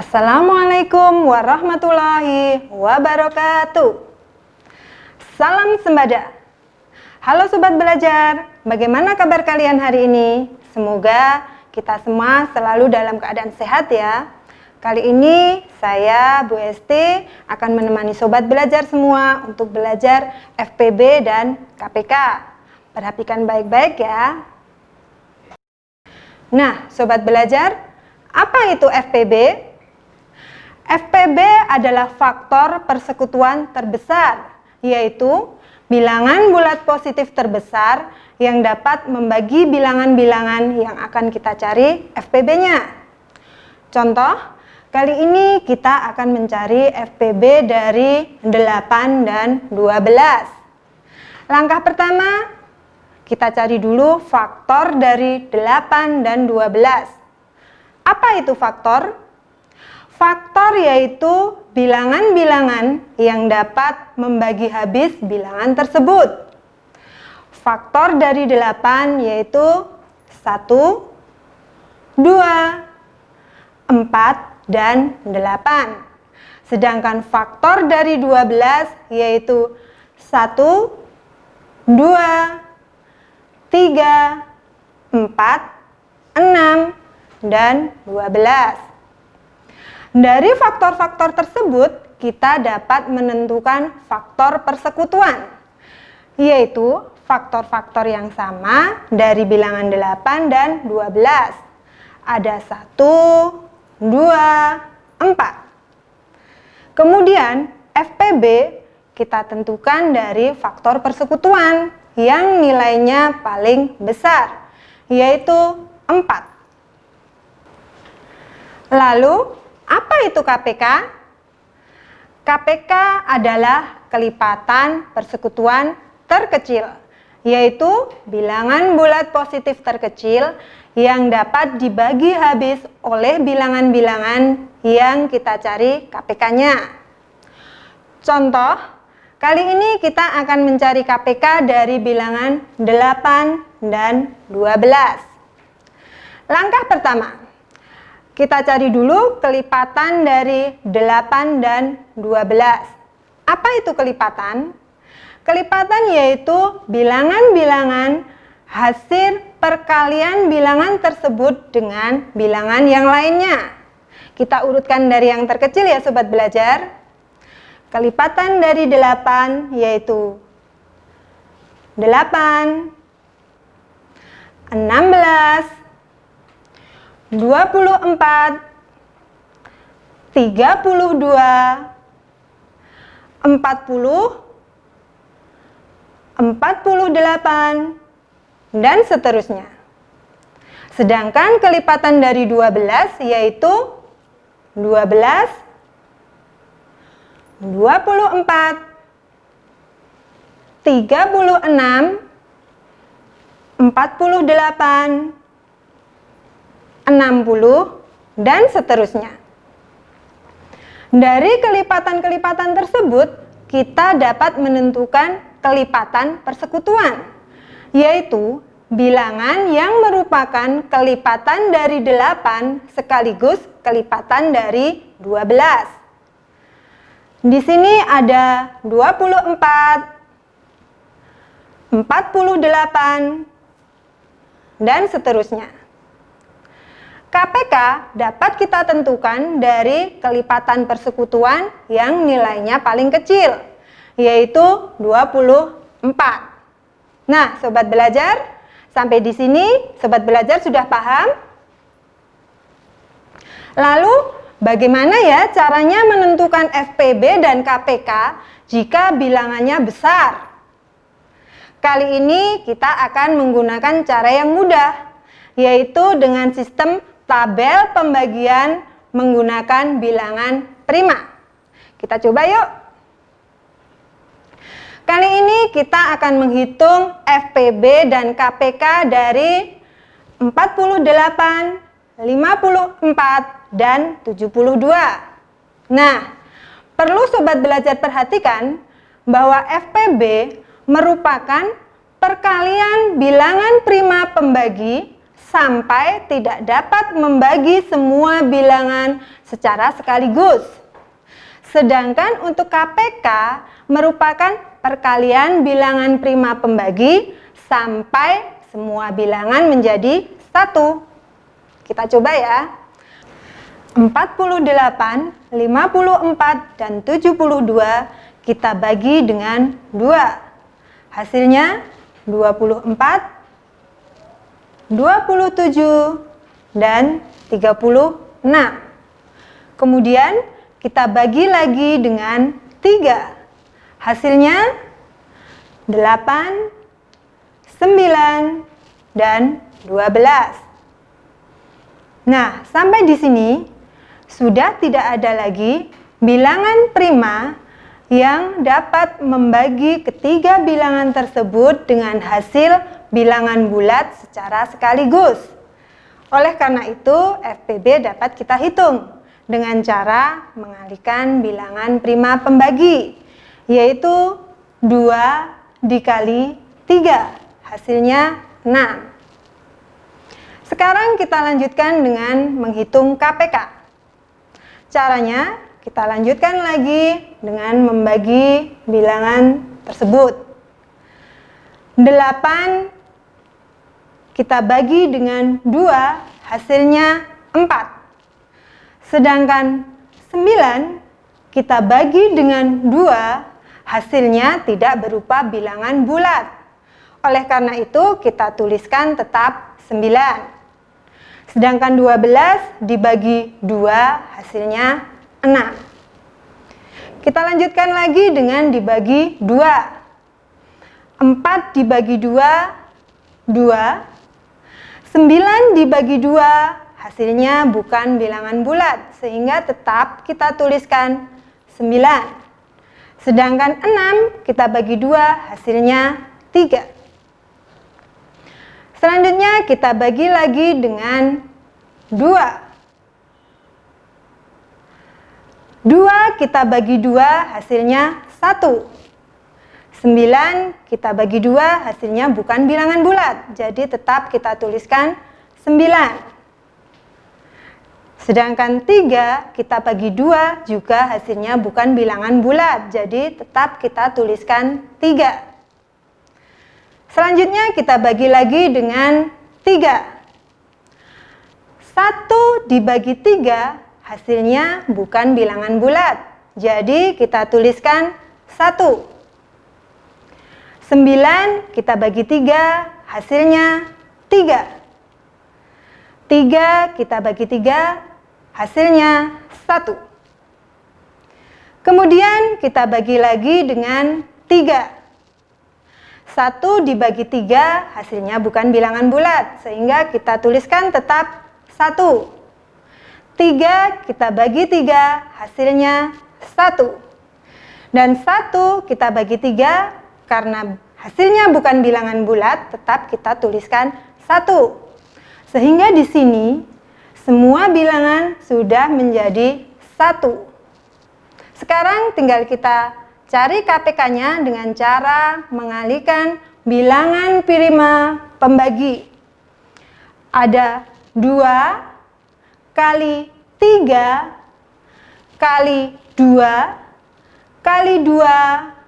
Assalamualaikum warahmatullahi wabarakatuh. Salam sembada. Halo Sobat Belajar, bagaimana kabar kalian hari ini? Semoga kita semua selalu dalam keadaan sehat ya. Kali ini saya, Bu Esti, akan menemani Sobat Belajar semua untuk belajar FPB dan KPK. Perhatikan baik-baik ya. Nah, Sobat Belajar, apa itu FPB? FPB adalah faktor persekutuan terbesar, yaitu bilangan bulat positif terbesar yang dapat membagi bilangan-bilangan yang akan kita cari FPB-nya. Contoh, kali ini kita akan mencari FPB dari 8 dan 12. Langkah pertama, kita cari dulu faktor dari 8 dan 12. Apa itu faktor? Faktor yaitu bilangan-bilangan yang dapat membagi habis bilangan tersebut. Faktor dari 8 yaitu 1, 2, 4, dan 8. Sedangkan faktor dari 12 yaitu 1, 2, 3, 4, 6, dan 12. Dari faktor-faktor tersebut, kita dapat menentukan faktor persekutuan, yaitu faktor-faktor yang sama dari bilangan 8 dan 12. Ada 1, 2, 4. Kemudian, FPB kita tentukan dari faktor persekutuan yang nilainya paling besar, yaitu 4. Lalu, apa itu KPK? KPK adalah kelipatan persekutuan terkecil, yaitu bilangan bulat positif terkecil yang dapat dibagi habis oleh bilangan-bilangan yang kita cari KPK-nya. Contoh, kali ini kita akan mencari KPK dari bilangan 8 dan 12. Langkah pertama, kita cari dulu kelipatan dari 8 dan 12. Apa itu kelipatan? Kelipatan yaitu bilangan-bilangan hasil perkalian bilangan tersebut dengan bilangan yang lainnya. Kita urutkan dari yang terkecil ya Sobat Belajar. Kelipatan dari 8 yaitu 8, 16, 24, 32, 40, 48, dan seterusnya. Sedangkan kelipatan dari 12 yaitu 12, 24, 36, 48, 60, dan seterusnya. Dari kelipatan-kelipatan tersebut, kita dapat menentukan kelipatan persekutuan, yaitu bilangan yang merupakan kelipatan dari 8 sekaligus kelipatan dari 12. Di sini ada 24, 48, dan seterusnya. KPK dapat kita tentukan dari kelipatan persekutuan yang nilainya paling kecil, yaitu 24. Nah, Sobat Belajar, sampai di sini Sobat Belajar sudah paham? Lalu, bagaimana ya caranya menentukan FPB dan KPK jika bilangannya besar? Kali ini kita akan menggunakan cara yang mudah, yaitu dengan sistem tabel pembagian menggunakan bilangan prima. Kita coba yuk. Kali ini kita akan menghitung FPB dan KPK dari 48, 54, dan 72. Nah, perlu Sobat Belajar perhatikan bahwa FPB merupakan perkalian bilangan prima pembagi sampai tidak dapat membagi semua bilangan secara sekaligus. Sedangkan untuk KPK merupakan perkalian bilangan prima pembagi sampai semua bilangan menjadi 1. Kita coba ya. 48, 54, dan 72 kita bagi dengan 2. Hasilnya 24, 27, dan 36. Kemudian kita bagi lagi dengan 3. Hasilnya 8, 9, dan 12. Nah, sampai di sini sudah tidak ada lagi bilangan prima yang dapat membagi ketiga bilangan tersebut dengan hasil bilangan bulat secara sekaligus. Oleh karena itu, FPB dapat kita hitung dengan cara mengalihkan bilangan prima pembagi, yaitu 2 dikali 3, hasilnya 6. Sekarang kita lanjutkan dengan menghitung KPK. Caranya, kita lanjutkan lagi dengan membagi bilangan tersebut. 8 kita bagi dengan 2, hasilnya 4. Sedangkan 9 kita bagi dengan 2, hasilnya tidak berupa bilangan bulat. Oleh karena itu, kita tuliskan tetap 9. Sedangkan 12 dibagi 2, hasilnya 6. Kita lanjutkan lagi dengan dibagi 2. 4 dibagi 2, 2. 9 dibagi 2, hasilnya bukan bilangan bulat, sehingga tetap kita tuliskan 9. Sedangkan 6 kita bagi 2, hasilnya 3. Selanjutnya kita bagi lagi dengan 2. 2 kita bagi 2, hasilnya 1. 9 kita bagi 2, hasilnya bukan bilangan bulat, jadi tetap kita tuliskan 9. Sedangkan 3 kita bagi 2 juga hasilnya bukan bilangan bulat, jadi tetap kita tuliskan 3. Selanjutnya kita bagi lagi dengan 3. 1 dibagi 3, hasilnya bukan bilangan bulat, jadi kita tuliskan 1. 9 kita bagi 3, hasilnya 3. 3 kita bagi 3, hasilnya 1. Kemudian kita bagi lagi dengan 3. 1 dibagi 3, hasilnya bukan bilangan bulat, sehingga kita tuliskan tetap 1. 3 kita bagi 3, hasilnya 1. Dan 1 kita bagi 3, karena hasilnya bukan bilangan bulat, tetap kita tuliskan 1. Sehingga di sini semua bilangan sudah menjadi 1. Sekarang tinggal kita cari KPK-nya dengan cara mengalihkan bilangan prima pembagi. Ada 2 kali 3 kali 2 kali 2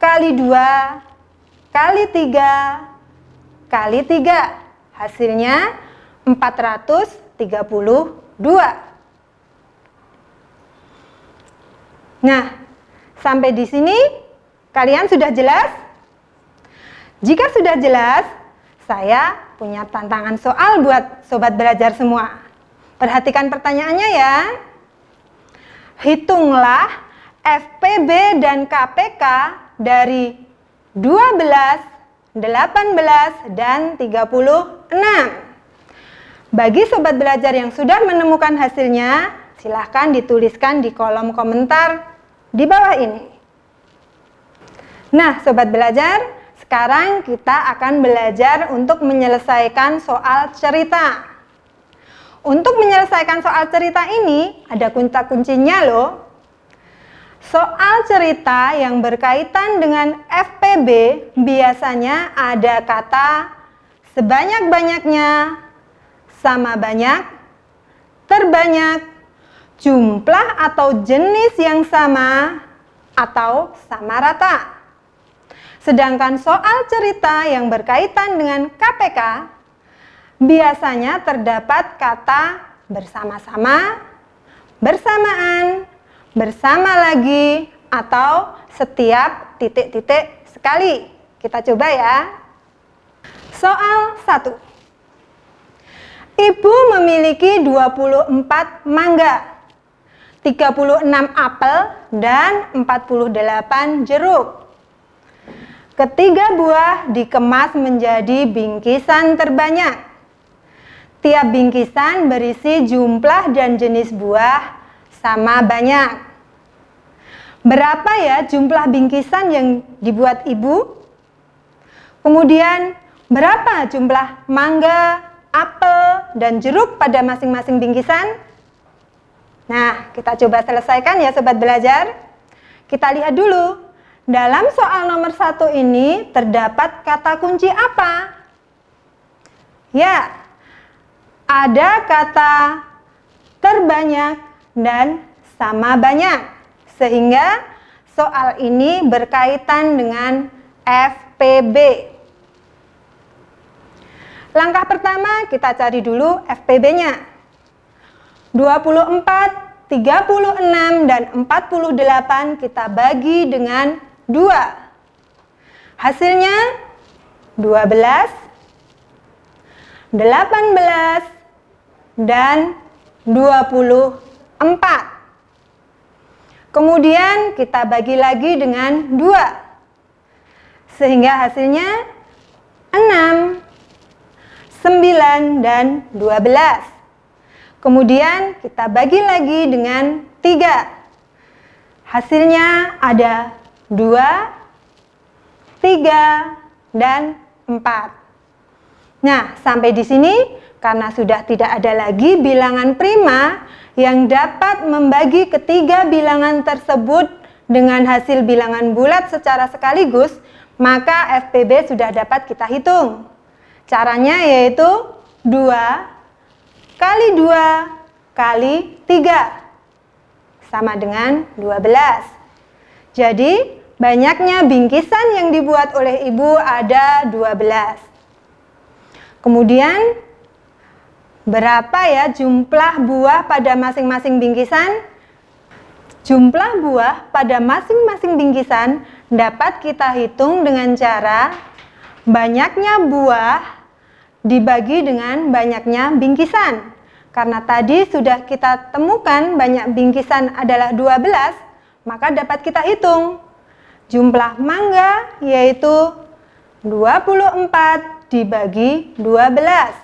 kali 2 kali 3 kali 3. Hasilnya 432. Nah, sampai di sini kalian sudah jelas? Jika sudah jelas, saya punya tantangan soal buat sobat belajar semua. Perhatikan pertanyaannya ya. Hitunglah FPB dan KPK dari 12, 18, dan 36. Bagi sobat belajar yang sudah menemukan hasilnya, silahkan dituliskan di kolom komentar di bawah ini. Nah, sobat belajar, sekarang kita akan belajar untuk menyelesaikan soal cerita. Untuk menyelesaikan soal cerita ini, ada kunci-kuncinya loh. Soal cerita yang berkaitan dengan FPB biasanya ada kata sebanyak-banyaknya, sama banyak, terbanyak, jumlah atau jenis yang sama, atau sama rata. Sedangkan soal cerita yang berkaitan dengan KPK, biasanya terdapat kata bersama-sama, bersamaan, bersama lagi, atau setiap titik-titik sekali. Kita coba ya. Soal 1. Ibu memiliki 24 mangga, 36 apel, dan 48 jeruk. Ketiga buah dikemas menjadi bingkisan terbanyak. Tiap bingkisan berisi jumlah dan jenis buah sama banyak. Berapa ya jumlah bingkisan yang dibuat ibu? Kemudian berapa jumlah mangga, apel, dan jeruk pada masing-masing bingkisan? Nah, kita coba selesaikan ya sobat belajar. Kita lihat dulu. Dalam soal nomor 1 ini terdapat kata kunci apa? Ya, ada kata terbanyak dan sama banyak. Sehingga soal ini berkaitan dengan FPB. Langkah pertama kita cari dulu FPB-nya. 24, 36, dan 48 kita bagi dengan 2. Hasilnya 12, 18, dan 24. Kemudian kita bagi lagi dengan 2. Sehingga hasilnya 6, 9, dan 12. Kemudian kita bagi lagi dengan 3. Hasilnya ada 2, 3, dan 4. Nah, sampai di sini karena sudah tidak ada lagi bilangan prima yang dapat membagi ketiga bilangan tersebut dengan hasil bilangan bulat secara sekaligus, maka FPB sudah dapat kita hitung. Caranya yaitu 2 kali 2 kali 3 sama dengan 12. Jadi banyaknya bingkisan yang dibuat oleh ibu ada 12. Kemudian berapa ya jumlah buah pada masing-masing bingkisan? Jumlah buah pada masing-masing bingkisan dapat kita hitung dengan cara banyaknya buah dibagi dengan banyaknya bingkisan. Karena tadi sudah kita temukan banyak bingkisan adalah 12, maka dapat kita hitung. Jumlah mangga yaitu 24 dibagi 12.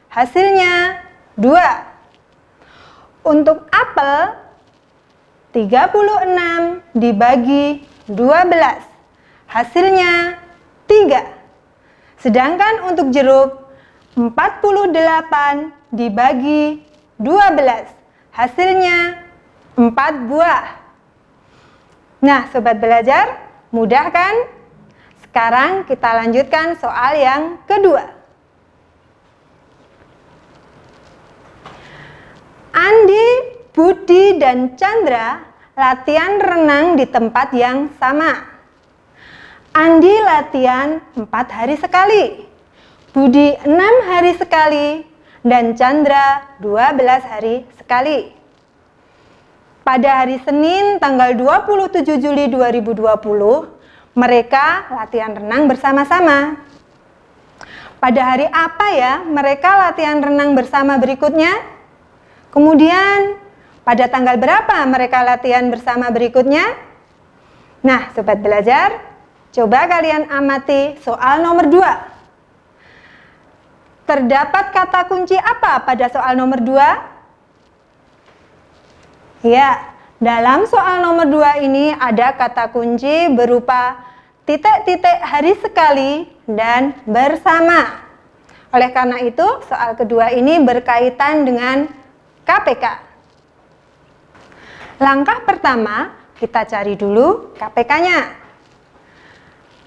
Hasilnya 2. Untuk apel 36 dibagi 12. Hasilnya 3. Sedangkan untuk jeruk 48 dibagi 12. Hasilnya 4 buah. Nah, sobat belajar, mudah kan? Sekarang kita lanjutkan soal yang kedua. Andi, Budi, dan Chandra latihan renang di tempat yang sama. Andi latihan 4 hari sekali, Budi 6 hari sekali, dan Chandra 12 hari sekali. Pada hari Senin tanggal 27 Juli 2020, mereka latihan renang bersama-sama. Pada hari apa ya mereka latihan renang bersama berikutnya? Kemudian pada tanggal berapa mereka latihan bersama berikutnya? Nah, sobat belajar, coba kalian amati soal nomor 2. Terdapat kata kunci apa pada soal nomor 2? Ya, dalam soal nomor 2 ini ada kata kunci berupa titik-titik hari sekali dan bersama. Oleh karena itu, soal kedua ini berkaitan dengan KPK. Langkah pertama, kita cari dulu KPK-nya.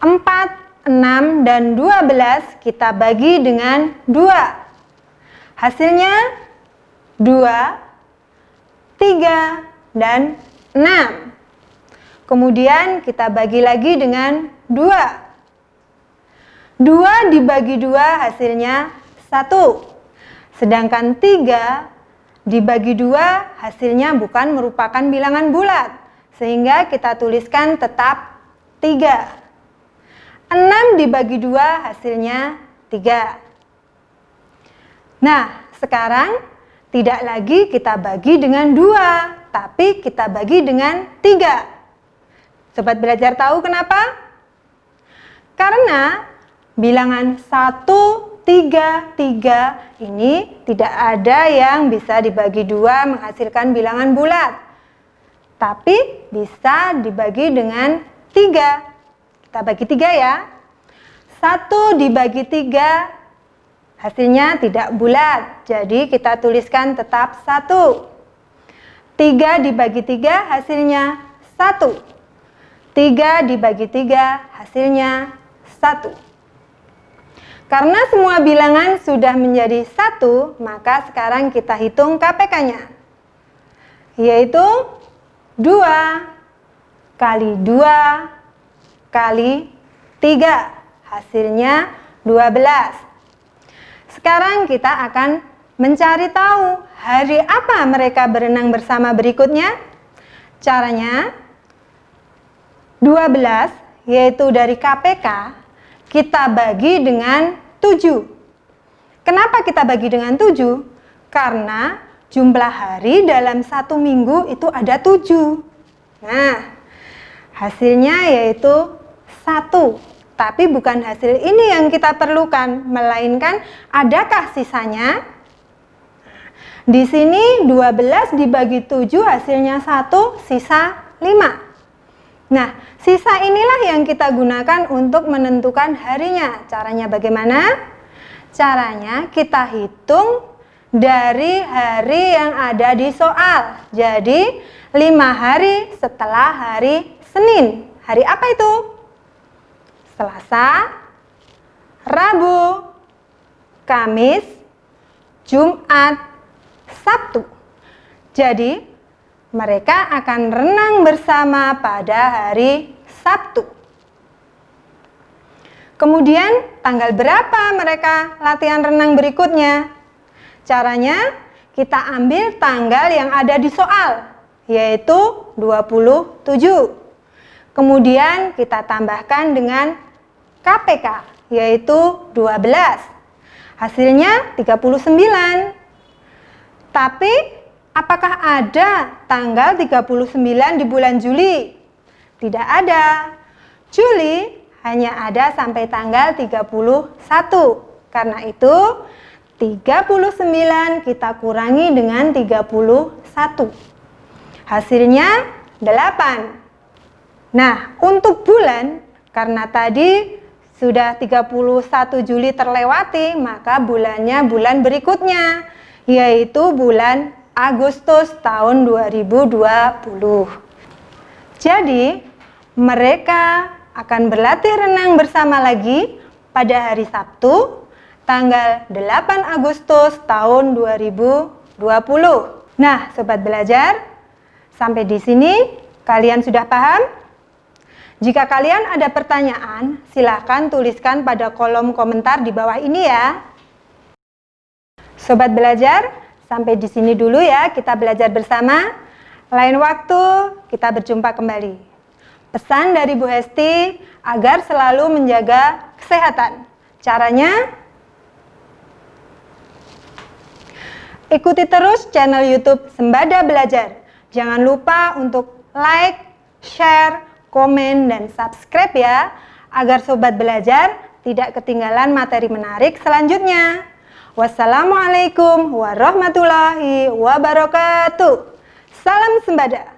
4, 6, dan 12 kita bagi dengan 2. Hasilnya 2, 3, dan 6. Kemudian kita bagi lagi dengan 2. 2 dibagi 2 hasilnya 1. Sedangkan 3 dibagi 2 hasilnya bukan merupakan bilangan bulat. Sehingga kita tuliskan tetap 3. 6 dibagi 2 hasilnya 3. Nah, sekarang tidak lagi kita bagi dengan 2, tapi kita bagi dengan 3. Sobat belajar tahu kenapa? Karena bilangan 1, 3, 3 ini tidak ada yang bisa dibagi 2 menghasilkan bilangan bulat. Tapi bisa dibagi dengan 3. Kita bagi 3 ya. 1 dibagi 3 hasilnya tidak bulat. Jadi kita tuliskan tetap 1. 3 dibagi 3 hasilnya 1. 3 dibagi 3 hasilnya 1. Karena semua bilangan sudah menjadi 1, maka sekarang kita hitung KPK-nya. Yaitu 2 kali 2 kali 3. Hasilnya 12. Sekarang kita akan mencari tahu hari apa mereka berenang bersama berikutnya. Caranya 12, yaitu dari KPK, kita bagi dengan 7. Kenapa kita bagi dengan 7? Karena jumlah hari dalam 1 minggu itu ada 7. Nah, hasilnya yaitu 1. Tapi bukan hasil ini yang kita perlukan, melainkan adakah sisanya? Di sini 12 dibagi 7 hasilnya 1, sisa 5. Nah, sisa inilah yang kita gunakan untuk menentukan harinya. Caranya bagaimana? Caranya kita hitung dari hari yang ada di soal. Jadi, 5 hari setelah hari Senin. Hari apa itu? Selasa, Rabu, Kamis, Jumat, Sabtu. Jadi, mereka akan renang bersama pada hari Sabtu. Kemudian, tanggal berapa mereka latihan renang berikutnya? Caranya, kita ambil tanggal yang ada di soal, yaitu 27. Kemudian, kita tambahkan dengan KPK, yaitu 12. Hasilnya 39. Tapi, apakah ada tanggal 39 di bulan Juli? Tidak ada. Juli hanya ada sampai tanggal 31. Karena itu 39 kita kurangi dengan 31. Hasilnya 8. Nah, untuk bulan, karena tadi sudah 31 Juli terlewati, maka bulannya bulan berikutnya, yaitu bulan Agustus tahun 2020. Jadi, mereka akan berlatih renang bersama lagi pada hari Sabtu, tanggal 8 Agustus tahun 2020. Nah, sobat belajar, sampai di sini kalian sudah paham? Jika kalian ada pertanyaan, silakan tuliskan pada kolom komentar di bawah ini ya. Sobat belajar, sampai di sini dulu ya kita belajar bersama. Lain waktu kita berjumpa kembali. Pesan dari Bu Hesti agar selalu menjaga kesehatan. Caranya, ikuti terus channel YouTube Sembada Belajar. Jangan lupa untuk like, share, komen, dan subscribe ya, agar sobat belajar tidak ketinggalan materi menarik selanjutnya. Wassalamualaikum warahmatullahi wabarakatuh. Salam Sembada.